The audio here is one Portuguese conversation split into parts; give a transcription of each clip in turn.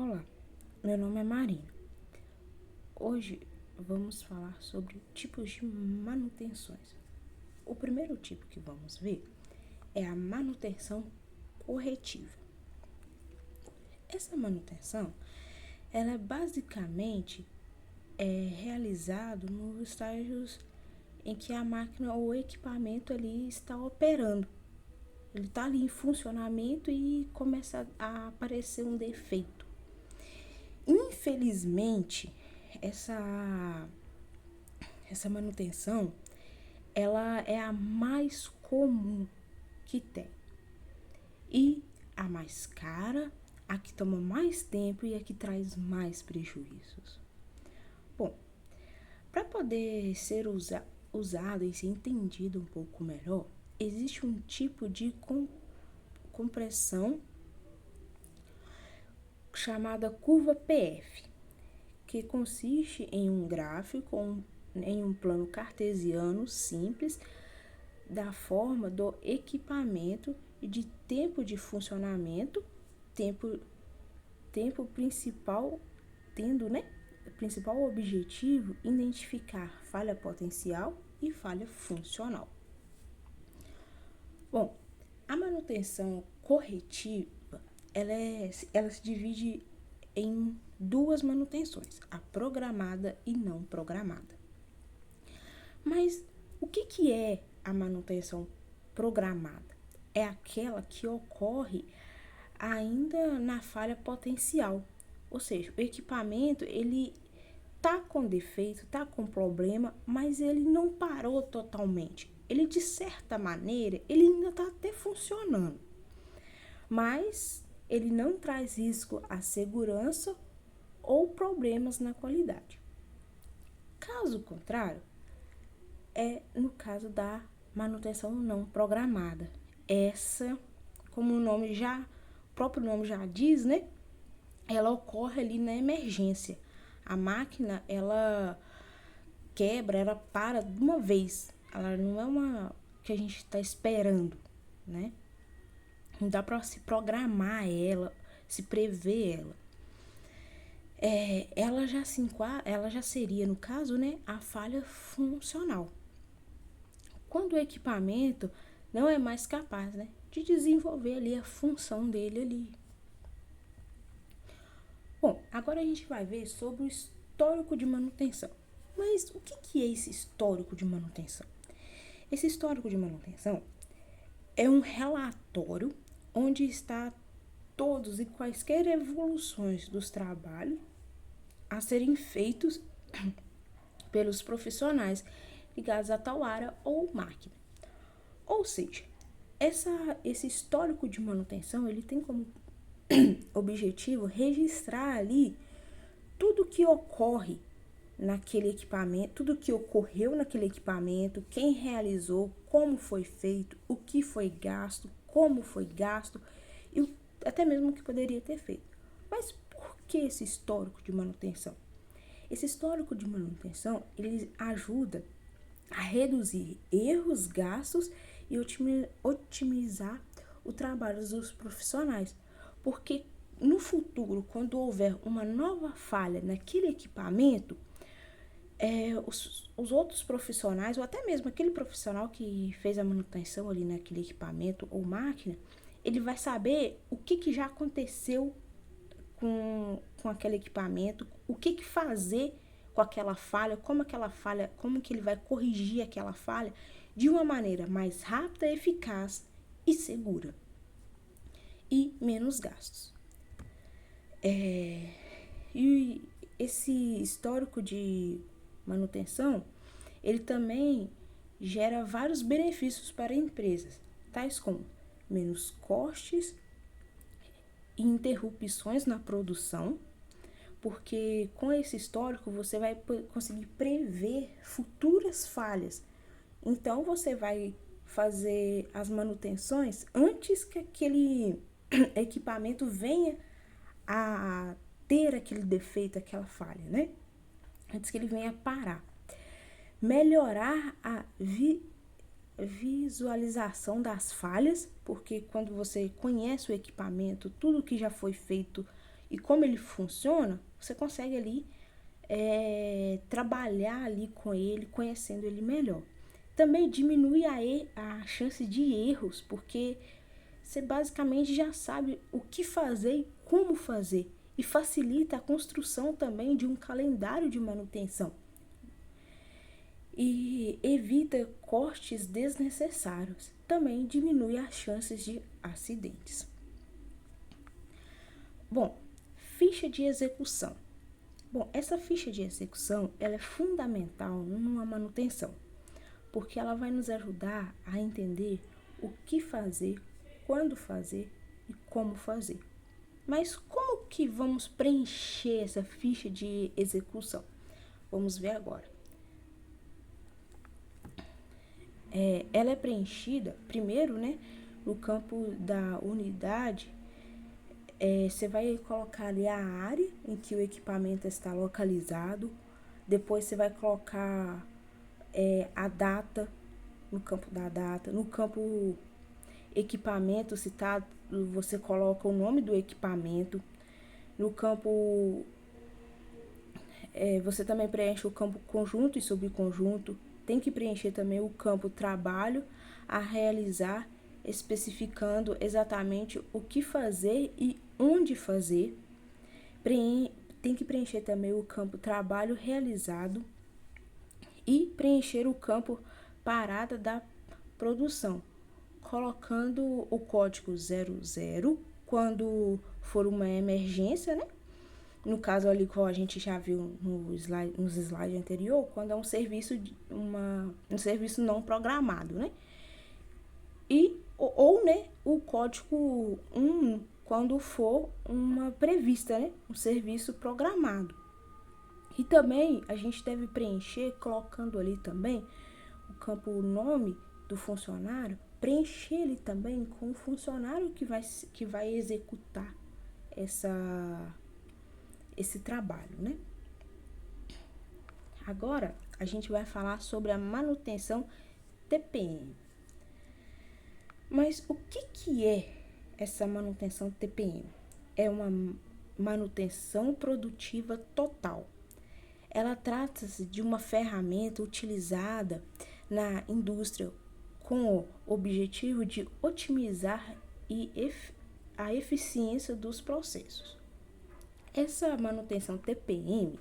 Olá, meu nome é Marina. Hoje vamos falar sobre tipos de manutenções. O primeiro tipo que vamos ver é a manutenção corretiva. Essa manutenção, ela é basicamente realizada nos estágios em que a máquina ou equipamento ali está operando. Ele está ali em funcionamento e começa a aparecer um defeito. Infelizmente, essa manutenção, ela é a mais comum que tem. E a mais cara, a que toma mais tempo e a que traz mais prejuízos. Bom, para poder ser usado e ser entendido um pouco melhor, existe um tipo de compressão chamada curva PF, que consiste em um gráfico em um plano cartesiano simples da forma do equipamento e de tempo de funcionamento, tempo principal, tendo, principal objetivo identificar falha potencial e falha funcional. Bom, a manutenção corretiva, ela se divide em duas manutenções, a programada e não programada. Mas o que é a manutenção programada? É aquela que ocorre ainda na falha potencial, ou seja, o equipamento ele tá com defeito, tá com problema, mas ele não parou totalmente. Ele, de certa maneira, ele ainda está até funcionando, mas ele não traz risco à segurança ou problemas na qualidade. Caso contrário, é no caso da manutenção não programada. Essa, como o próprio nome já diz, ela ocorre ali na emergência. A máquina, ela quebra, ela para de uma vez. Ela não é uma que a gente está esperando, né? Não dá para se programar ela, se prever ela. Ela já seria, no caso, a falha funcional. Quando o equipamento não é mais capaz, de desenvolver ali a função dele ali. Bom, agora a gente vai ver sobre o histórico de manutenção. Mas o que é esse histórico de manutenção? Esse histórico de manutenção é um relatório onde está todos e quaisquer evoluções dos trabalhos a serem feitos pelos profissionais ligados a tal área ou máquina. Ou seja, esse histórico de manutenção, ele tem como objetivo registrar ali tudo que ocorre naquele equipamento, tudo que ocorreu naquele equipamento, quem realizou, como foi feito, o que foi gasto, como foi gasto e até mesmo o que poderia ter feito. Mas por que esse histórico de manutenção? Esse histórico de manutenção, ele ajuda a reduzir erros, gastos e otimizar o trabalho dos profissionais. Porque no futuro, quando houver uma nova falha naquele equipamento, os outros profissionais, ou até mesmo aquele profissional que fez a manutenção ali naquele equipamento ou máquina, ele vai saber o que já aconteceu com aquele equipamento, o que fazer com aquela falha, como que ele vai corrigir aquela falha de uma maneira mais rápida, eficaz e segura. E menos gastos. E esse histórico de manutenção, ele também gera vários benefícios para empresas, tais como menos custos e interrupções na produção, porque com esse histórico você vai conseguir prever futuras falhas. Então você vai fazer as manutenções antes que aquele equipamento venha a ter aquele defeito, aquela falha, Antes que ele venha a parar. Melhorar a visualização das falhas, porque quando você conhece o equipamento, tudo que já foi feito e como ele funciona, você consegue ali trabalhar ali com ele, conhecendo ele melhor. Também diminui a chance de erros, porque você basicamente já sabe o que fazer e como fazer. E facilita a construção também de um calendário de manutenção. E evita cortes desnecessários. Também diminui as chances de acidentes. Bom, ficha de execução. Bom, essa ficha de execução ela é fundamental numa manutenção, porque ela vai nos ajudar a entender o que fazer, quando fazer e como fazer. Mas como que vamos preencher essa ficha de execução? Vamos ver agora. Ela é preenchida primeiro, né, no campo da unidade. Você vai colocar ali a área em que o equipamento está localizado. Depois você vai colocar a data no campo da data. No campo equipamento citado, você coloca o nome do equipamento. No campo, você também preenche o campo conjunto e subconjunto. Tem que preencher também o campo trabalho a realizar, especificando exatamente o que fazer e onde fazer. Tem que preencher também o campo trabalho realizado e preencher o campo parada da produção, colocando o código 00 quando for uma emergência, né? No caso ali que a gente já viu nos slides anterior, quando é um serviço não programado, né? Ou né, o código 1 quando for uma prevista, né? Um serviço programado. E também a gente deve preencher, colocando ali também o campo nome do funcionário, preencher ele também com o funcionário que vai executar esse trabalho, né? Agora, a gente vai falar sobre a manutenção TPM. Mas o que é essa manutenção TPM? É uma manutenção produtiva total. Ela trata-se de uma ferramenta utilizada na indústria com o objetivo de otimizar a eficiência dos processos. Essa manutenção TPM,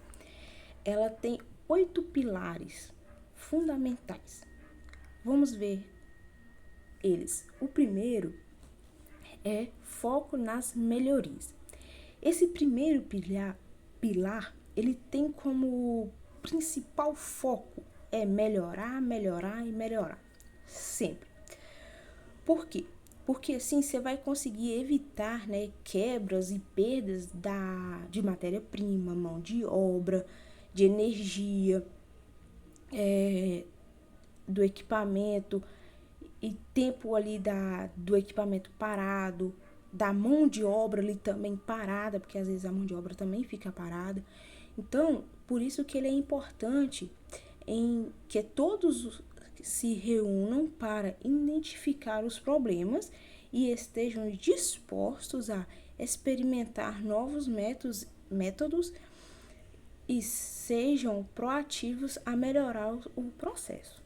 ela tem 8 pilares fundamentais. Vamos ver eles. O primeiro é foco nas melhorias. Esse primeiro pilar, ele tem como principal foco melhorar, melhorar e melhorar. Sempre. Por quê? Porque assim você vai conseguir evitar, né, quebras e perdas de matéria-prima, mão de obra, de energia, do equipamento e tempo ali do equipamento parado, da mão de obra ali também parada, porque às vezes a mão de obra também fica parada. Então, por isso que ele é importante em que todos se reúnam para identificar os problemas e estejam dispostos a experimentar novos métodos e sejam proativos a melhorar o processo.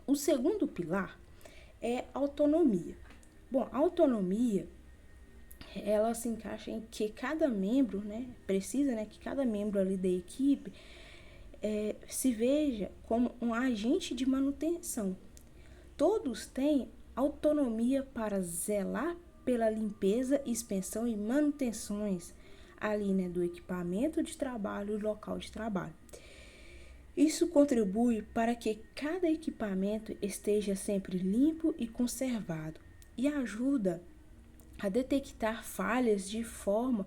O segundo pilar é autonomia. Bom, a autonomia, ela se encaixa em que cada membro, né, precisa, né, que cada membro ali da equipe se veja como um agente de manutenção. Todos têm autonomia para zelar pela limpeza, inspeção e manutenções ali, né, do equipamento de trabalho e local de trabalho. Isso contribui para que cada equipamento esteja sempre limpo e conservado e ajuda a detectar falhas de forma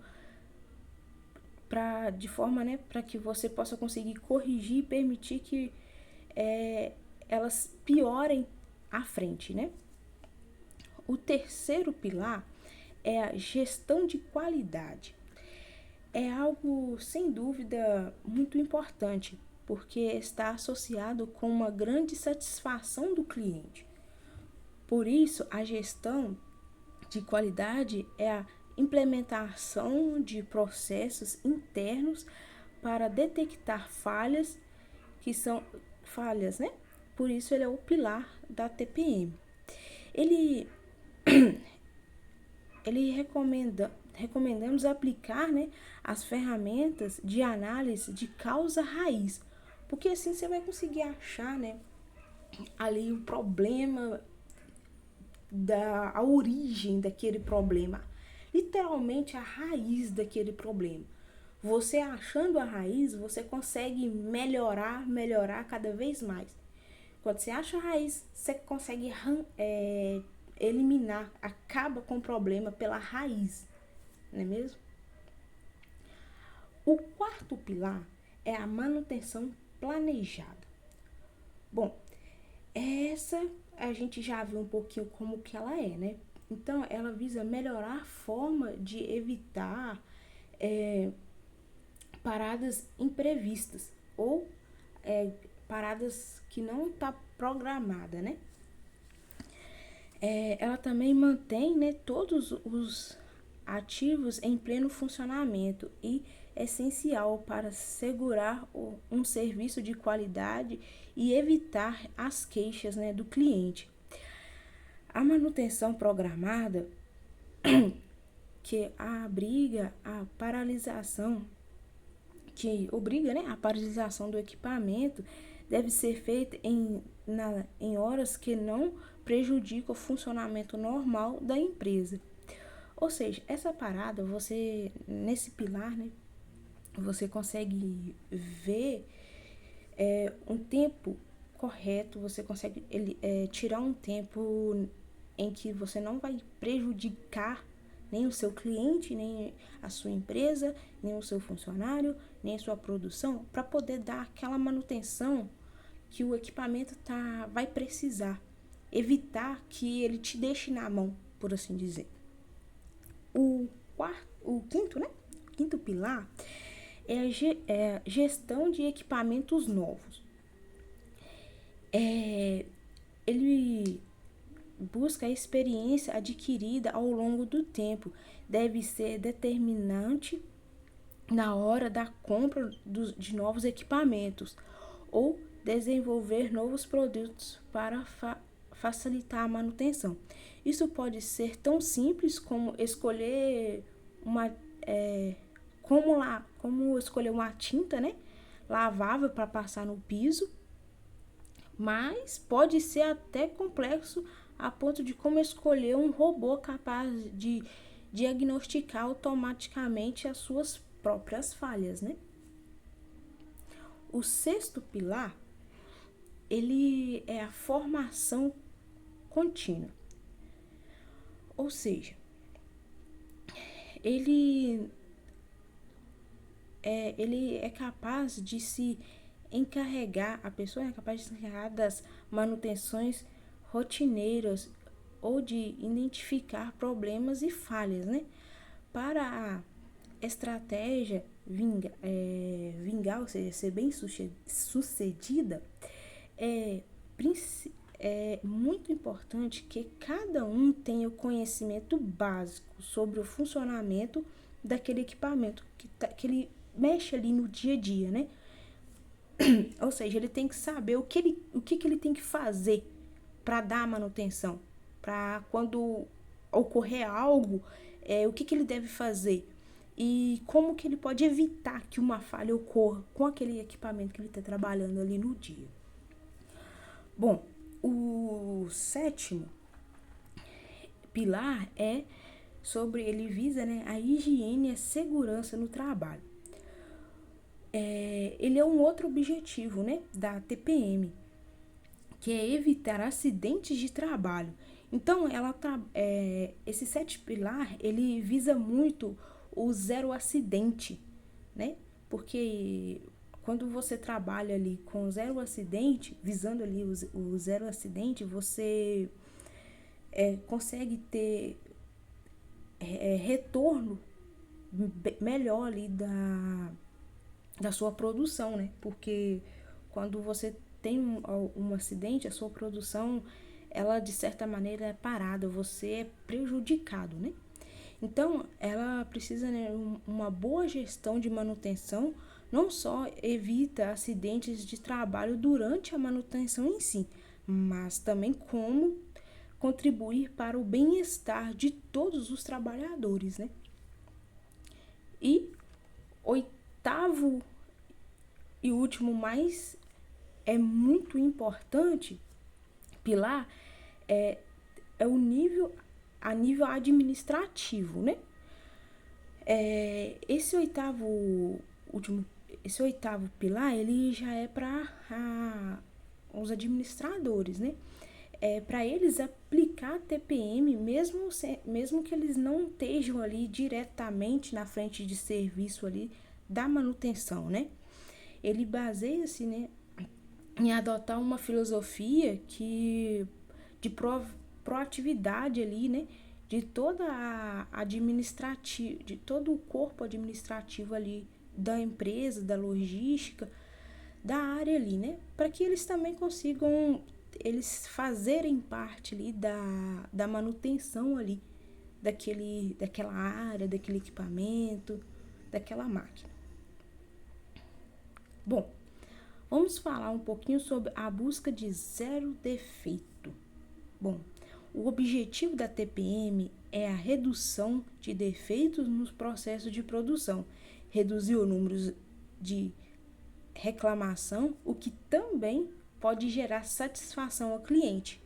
para que você possa conseguir corrigir e permitir que elas piorem à frente, né? O terceiro pilar é a gestão de qualidade. É algo, sem dúvida, muito importante, porque está associado com uma grande satisfação do cliente. Por isso, a gestão de qualidade é a implementação de processos internos para detectar falhas, que são falhas, né? Por isso ele é o pilar da TPM. Ele recomendamos aplicar, né, as ferramentas de análise de causa raiz, porque assim você vai conseguir achar, né, ali o problema, a origem daquele problema, literalmente a raiz daquele problema. Você achando a raiz, você consegue melhorar cada vez mais. Quando você acha a raiz, você consegue eliminar, acaba com o problema pela raiz, não é mesmo? O quarto pilar é a manutenção planejada. Bom, essa a gente já viu um pouquinho como que ela é, né? Então, ela visa melhorar a forma de evitar paradas imprevistas ou paradas que não está programada, né? Ela também mantém, né, todos os ativos em pleno funcionamento e é essencial para assegurar um serviço de qualidade e evitar as queixas, né, do cliente. A manutenção programada que obriga a paralisação, a paralisação do equipamento, deve ser feita em horas que não prejudicam o funcionamento normal da empresa. Ou seja, essa parada, nesse pilar, né, você consegue ver um tempo correto, você consegue tirar um tempo em que você não vai prejudicar nem o seu cliente, nem a sua empresa, nem o seu funcionário, nem a sua produção, para poder dar aquela manutenção que o equipamento vai precisar. Evitar que ele te deixe na mão, por assim dizer. O quinto, né? O quinto pilar é a gestão de equipamentos novos. Ele busca a experiência adquirida ao longo do tempo. Deve ser determinante na hora da compra de novos equipamentos ou desenvolver novos produtos para facilitar a manutenção. Isso pode ser tão simples como escolher como escolher uma tinta, né, lavável para passar no piso, mas pode ser até complexo a ponto de como escolher um robô capaz de diagnosticar automaticamente as suas próprias falhas, né? O sexto pilar, ele é a formação contínua. Ou seja, ele é capaz de se encarregar, a pessoa é capaz de se encarregar das manutenções rotineiras ou de identificar problemas e falhas, né? Para a estratégia vingar, ou seja, ser bem sucedida, é muito importante que cada um tenha o conhecimento básico sobre o funcionamento daquele equipamento que ele mexe ali no dia a dia, né? Ou seja, ele tem que saber o que ele tem que fazer para dar manutenção, para quando ocorrer algo, o que ele deve fazer e como que ele pode evitar que uma falha ocorra com aquele equipamento que ele está trabalhando ali no dia. Bom, o sétimo pilar ele visa, né, a higiene e a segurança no trabalho. Ele é um outro objetivo, né, da TPM, que é evitar acidentes de trabalho. Então, esse sétimo pilar, ele visa muito o zero acidente, né? Porque quando você trabalha ali com zero acidente, visando ali o zero acidente, você consegue ter retorno melhor ali da sua produção, né? Porque quando você tem um acidente, a sua produção, ela de certa maneira é parada, você é prejudicado, né? Então, ela precisa, né, uma boa gestão de manutenção, não só evita acidentes de trabalho durante a manutenção em si, mas também como contribuir para o bem-estar de todos os trabalhadores, né? E oitavo e último, mas é muito importante, pilar, é, é o nível a nível administrativo, né? Esse último, esse oitavo pilar, ele já é para os administradores, né? Para eles aplicar TPM, mesmo que eles não estejam ali diretamente na frente de serviço ali da manutenção, né? Ele baseia-se, né, em adotar uma filosofia de proatividade ali, né, de toda a administrativa, de todo o corpo administrativo ali da empresa, da logística, da área ali, né, para que eles também consigam eles fazerem parte ali da manutenção ali daquela área, daquele equipamento, daquela máquina. Bom, vamos falar um pouquinho sobre a busca de zero defeito. Bom, o objetivo da TPM é a redução de defeitos nos processos de produção, reduzir o número de reclamação, o que também pode gerar satisfação ao cliente.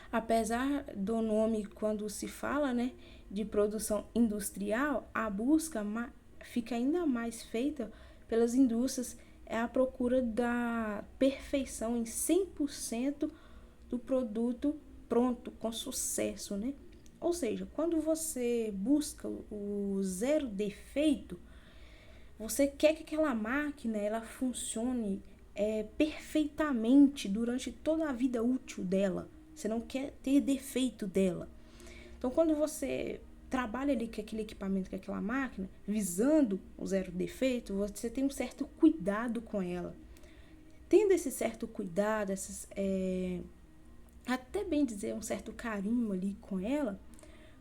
Apesar do nome, quando se fala, né, de produção industrial, a busca fica ainda mais feita pelas indústrias, é a procura da perfeição em 100% do produto pronto, com sucesso, né? Ou seja, quando você busca o zero defeito, você quer que aquela máquina ela funcione perfeitamente durante toda a vida útil dela. Você não quer ter defeito dela. Então, quando você trabalha ali com aquele equipamento, com aquela máquina, visando o zero defeito, você tem um certo cuidado com ela. Tendo esse certo cuidado, até bem dizer, um certo carinho ali com ela,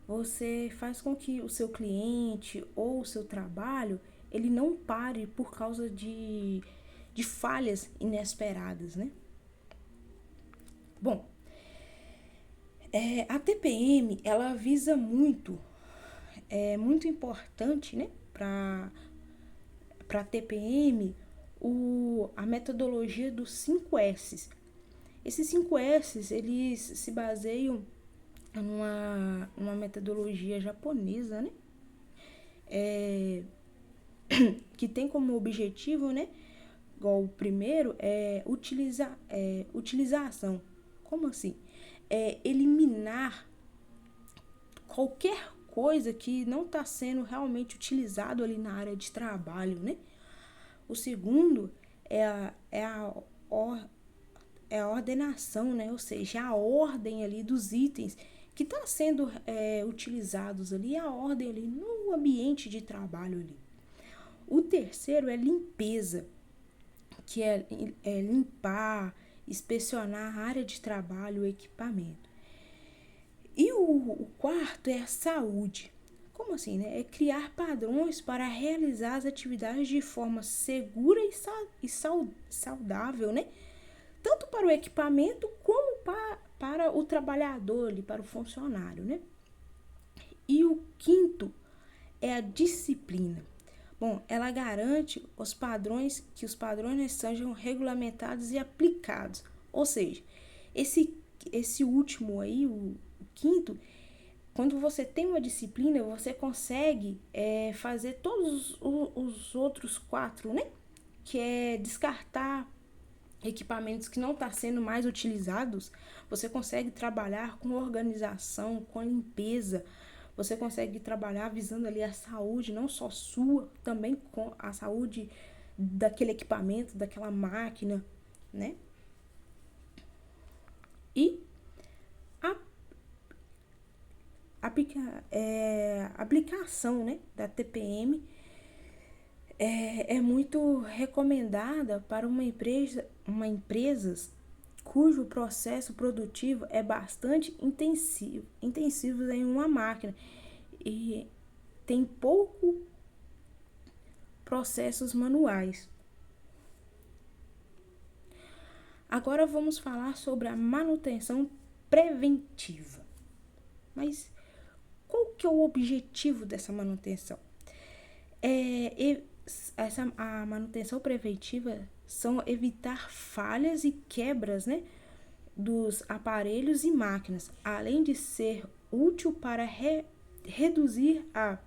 você faz com que o seu cliente ou o seu trabalho, ele não pare por causa de falhas inesperadas, né? Bom, a TPM, ela visa muito, é muito importante, né, para a TPM, a metodologia dos 5 S's. Esses 5 S's, eles se baseiam numa metodologia japonesa, né, que tem como objetivo, né, igual o primeiro, utilização. Como assim? Eliminar qualquer coisa que não está sendo realmente utilizado ali na área de trabalho, né? O segundo é a ordenação, né? Ou seja, a ordem ali dos itens que está sendo utilizados ali, a ordem ali no ambiente de trabalho ali. O terceiro é limpeza, que é limpar, inspecionar a área de trabalho, o equipamento. E o quarto é a saúde. Como assim, né? É criar padrões para realizar as atividades de forma segura e saudável, né? Tanto para o equipamento como para o trabalhador ali, para o funcionário, né? E o quinto é a disciplina. Bom, ela garante que os padrões sejam regulamentados e aplicados. Ou seja, esse último aí, o quinto, quando você tem uma disciplina, você consegue fazer todos os outros 4, né? Que é descartar equipamentos que não estão sendo mais utilizados. Você consegue trabalhar com organização, com limpeza. Você consegue trabalhar visando ali a saúde, não só sua, também com a saúde daquele equipamento, daquela máquina, né? E a aplicação, né, da TPM é muito recomendada para uma empresa cujo processo produtivo é bastante intensivo em uma máquina e tem pouco processos manuais. Agora vamos falar sobre a manutenção preventiva. Mas qual que é o objetivo dessa manutenção? A manutenção preventiva são evitar falhas e quebras, né, dos aparelhos e máquinas, além de ser útil para reduzir a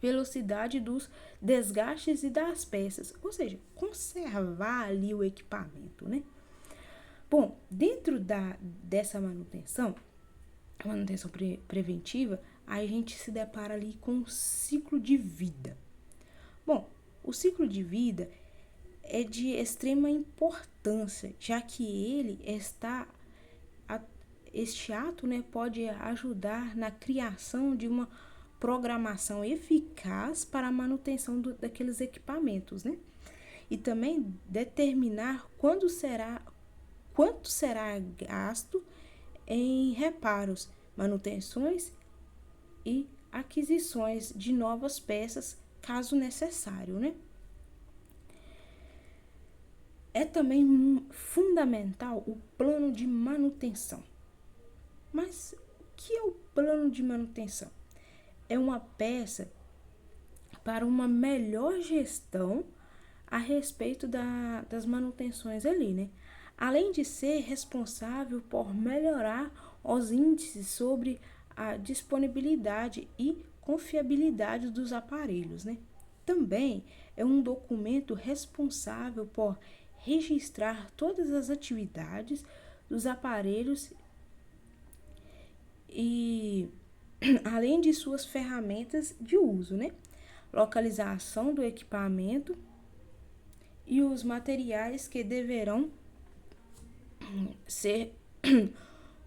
velocidade dos desgastes e das peças, ou seja, conservar ali o equipamento, né? Bom, dentro dessa manutenção, a manutenção preventiva, a gente se depara ali com o ciclo de vida. Bom, o ciclo de vida é de extrema importância, já que este ato, né, pode ajudar na criação de uma programação eficaz para a manutenção daqueles equipamentos, né? E também determinar quanto será gasto em reparos, manutenções e aquisições de novas peças, caso necessário, né? É também fundamental o plano de manutenção. Mas o que é o plano de manutenção? É uma peça para uma melhor gestão a respeito das manutenções ali, né? Além de ser responsável por melhorar os índices sobre a disponibilidade e confiabilidade dos aparelhos, né? Também é um documento responsável por registrar todas as atividades dos aparelhos e além de suas ferramentas de uso, né? Localização do equipamento e os materiais que deverão ser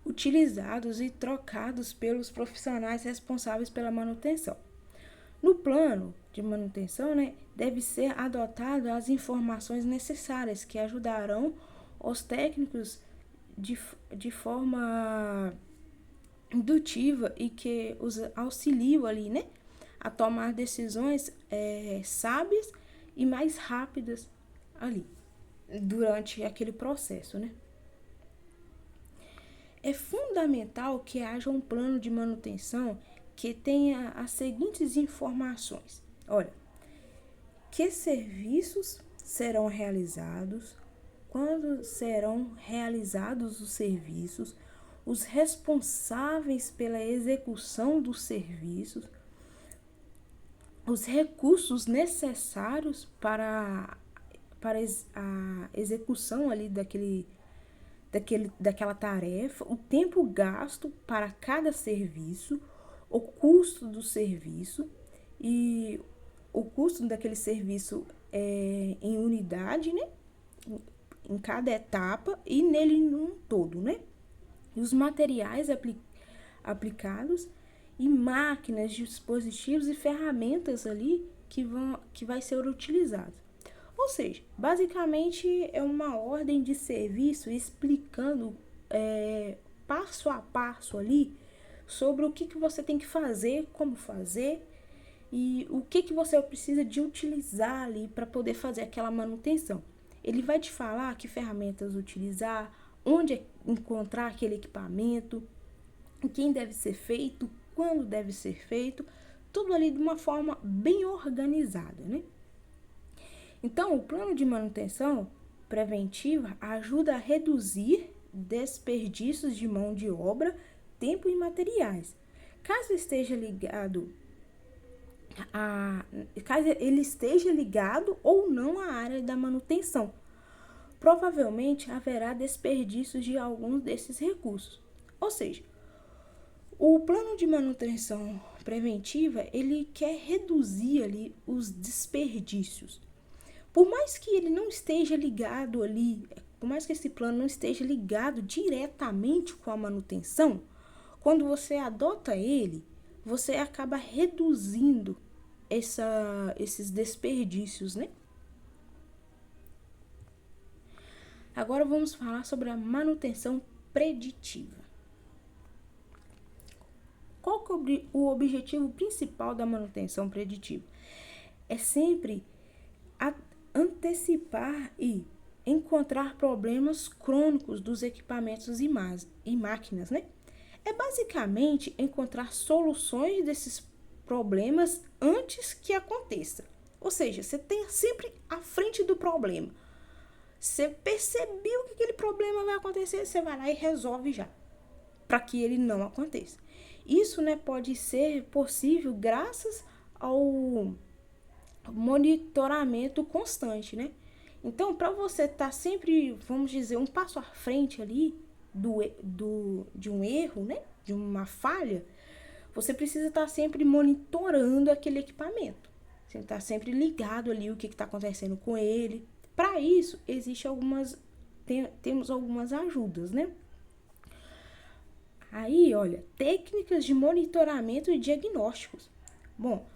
utilizados e trocados pelos profissionais responsáveis pela manutenção. No plano de manutenção, né, deve ser adotado as informações necessárias que ajudarão os técnicos de forma indutiva e que os auxiliam ali, né, a tomar decisões sábias e mais rápidas ali durante aquele processo, né? É fundamental que haja um plano de manutenção que tenha as seguintes informações. Olha, que serviços serão realizados, quando serão realizados os serviços, os responsáveis pela execução dos serviços, os recursos necessários para a execução ali daquela tarefa, o tempo gasto para cada serviço, o custo do serviço e o custo daquele serviço em unidade, né? Em cada etapa e nele num todo, né? E os materiais aplicados e máquinas, dispositivos e ferramentas ali que vai ser utilizado. Ou seja, basicamente é uma ordem de serviço explicando passo a passo ali sobre o que você tem que fazer, como fazer e o que você precisa de utilizar ali para poder fazer aquela manutenção. Ele vai te falar que ferramentas utilizar, onde encontrar aquele equipamento, quem deve ser feito, quando deve ser feito, tudo ali de uma forma bem organizada, né? Então, o plano de manutenção preventiva ajuda a reduzir desperdícios de mão de obra, tempo e materiais. Caso ele esteja ligado ou não à área da manutenção, provavelmente haverá desperdícios de alguns desses recursos. Ou seja, o plano de manutenção preventiva, ele quer reduzir ali os desperdícios. Por mais que ele não esteja ligado ali, por mais que esse plano não esteja ligado diretamente com a manutenção, quando você adota ele, você acaba reduzindo esses desperdícios, né? Agora vamos falar sobre a manutenção preditiva. Qual o objetivo principal da manutenção preditiva? É sempre antecipar e encontrar problemas crônicos dos equipamentos e máquinas, né? É basicamente encontrar soluções desses problemas antes que aconteça. Ou seja, você tem sempre à frente do problema. Você percebeu que aquele problema vai acontecer, você vai lá e resolve já, para que ele não aconteça. Isso, né, pode ser possível graças ao monitoramento constante, né? Então, para você estar sempre, vamos dizer, um passo à frente ali de um erro, né? De uma falha, você precisa estar sempre monitorando aquele equipamento. Você está sempre ligado ali o que está acontecendo com ele. Para isso, temos algumas ajudas, né? Aí, olha, técnicas de monitoramento e diagnósticos. Bom,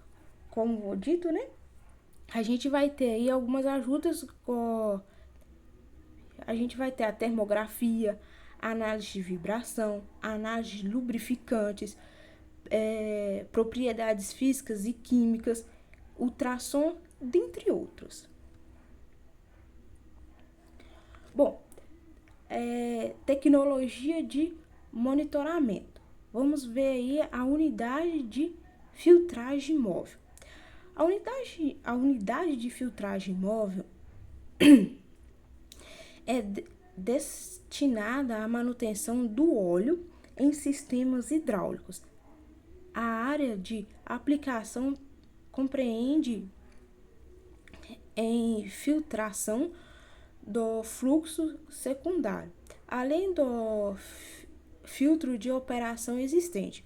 como dito, né? A gente vai ter aí algumas ajudas, a gente vai ter a termografia, análise de vibração, análise de lubrificantes, propriedades físicas e químicas, ultrassom, dentre outros. Bom, tecnologia de monitoramento. Vamos ver aí a unidade de filtragem móvel. A unidade de filtragem móvel é destinada à manutenção do óleo em sistemas hidráulicos. A área de aplicação compreende em filtração do fluxo secundário, além do filtro de operação existente,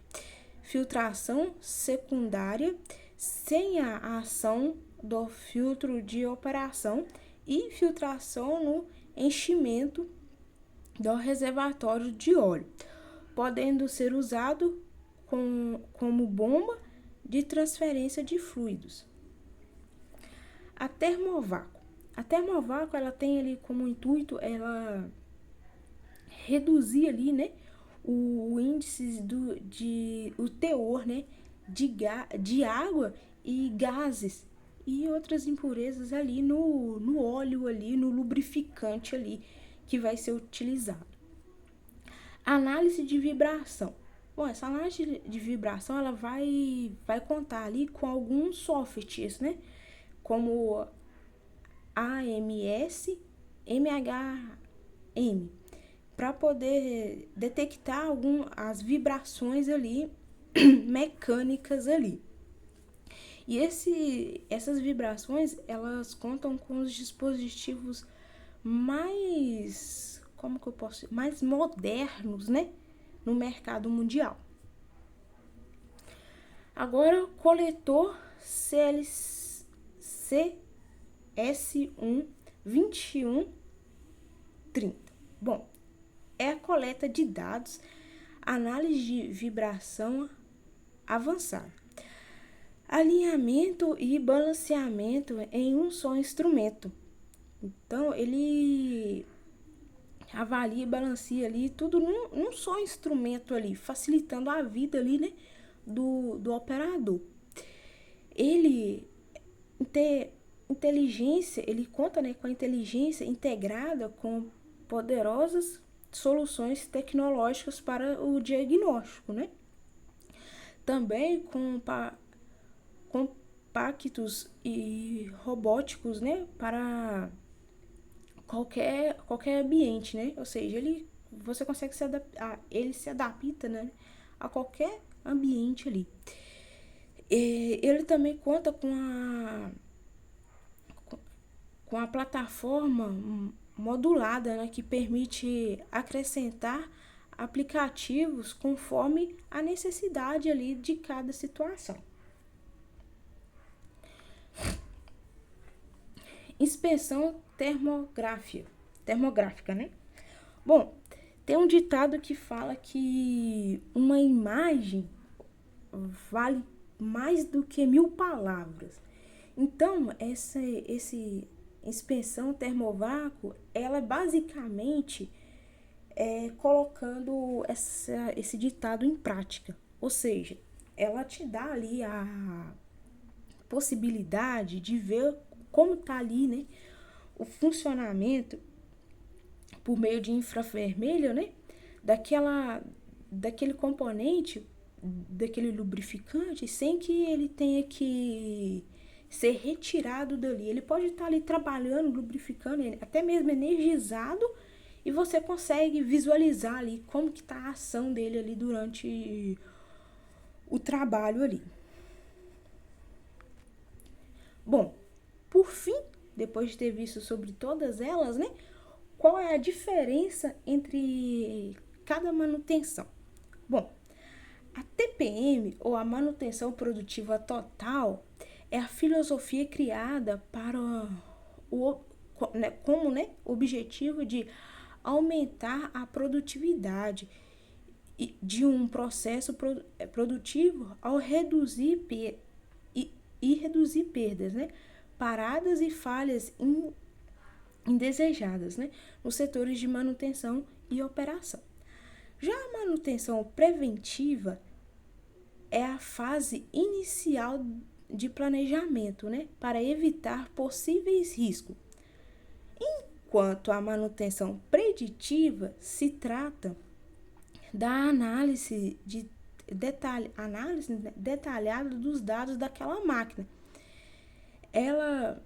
filtração secundária sem a ação do filtro de operação e filtração no enchimento do reservatório de óleo, podendo ser usado como bomba de transferência de fluidos. A termovácuo. A termovácuo, ela tem ali como intuito ela reduzir ali, né, o índice o teor, né, de água e gases e outras impurezas ali no óleo ali, no lubrificante ali que vai ser utilizado. Análise de vibração. Bom, essa análise de vibração ela vai contar ali com alguns softwares, né, como AMS, MHM, para poder detectar as vibrações ali mecânicas ali. E essas vibrações, elas contam com os dispositivos mais, mais modernos, né, no mercado mundial. Agora, coletor CS1 2130. Bom, é a coleta de dados, análise de vibração avançada, alinhamento e balanceamento em um só instrumento. Então, ele avalia e balanceia ali tudo num só instrumento ali, facilitando a vida ali, né, do operador. Ele ele conta, né, com a inteligência integrada com poderosas soluções tecnológicas para o diagnóstico, né? Também com compactos e robóticos, né, para qualquer ambiente, né? Ou seja, você consegue ele se adapta, né, a qualquer ambiente ali. Ele também conta com a plataforma modulada, né, que permite acrescentar aplicativos conforme a necessidade ali de cada situação. Inspeção termográfica, né? Bom, tem um ditado que fala que uma imagem vale mais do que 1000 palavras. Então, essa inspeção termovácuo, ela basicamente colocando esse ditado em prática. Ou seja, ela te dá ali a possibilidade de ver como tá ali, né, o funcionamento por meio de infravermelho, né, daquele componente, daquele lubrificante, sem que ele tenha que ser retirado dali. Ele pode estar ali trabalhando, lubrificando, até mesmo energizado, e você consegue visualizar ali como que tá a ação dele ali durante o trabalho ali. Bom, por fim, depois de ter visto sobre todas elas, né, qual é a diferença entre cada manutenção? Bom, a TPM, ou a manutenção produtiva total, é a filosofia criada para o como, né, objetivo de aumentar a produtividade de um processo produtivo ao reduzir reduzir perdas, né, paradas e falhas indesejadas, né, nos setores de manutenção e operação. Já a manutenção preventiva é a fase inicial de planejamento, né, para evitar possíveis riscos. Enquanto a manutenção preditiva se trata da análise detalhada dos dados daquela máquina. Ela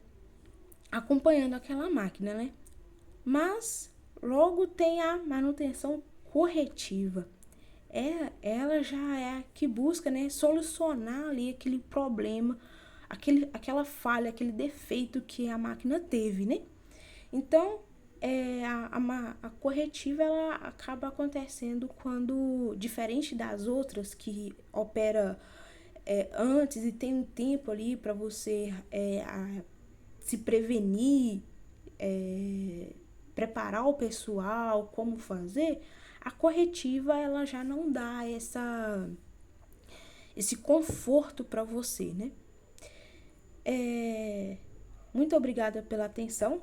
acompanhando aquela máquina, né? Mas logo tem a manutenção corretiva. Ela já é a que busca, né, solucionar ali aquele problema, aquela falha, aquele defeito que a máquina teve, né? Então, a corretiva ela acaba acontecendo quando, diferente das outras que opera antes e tem um tempo ali para você se prevenir, preparar o pessoal, como fazer, a corretiva ela já não dá esse conforto para você, né? Muito obrigada pela atenção.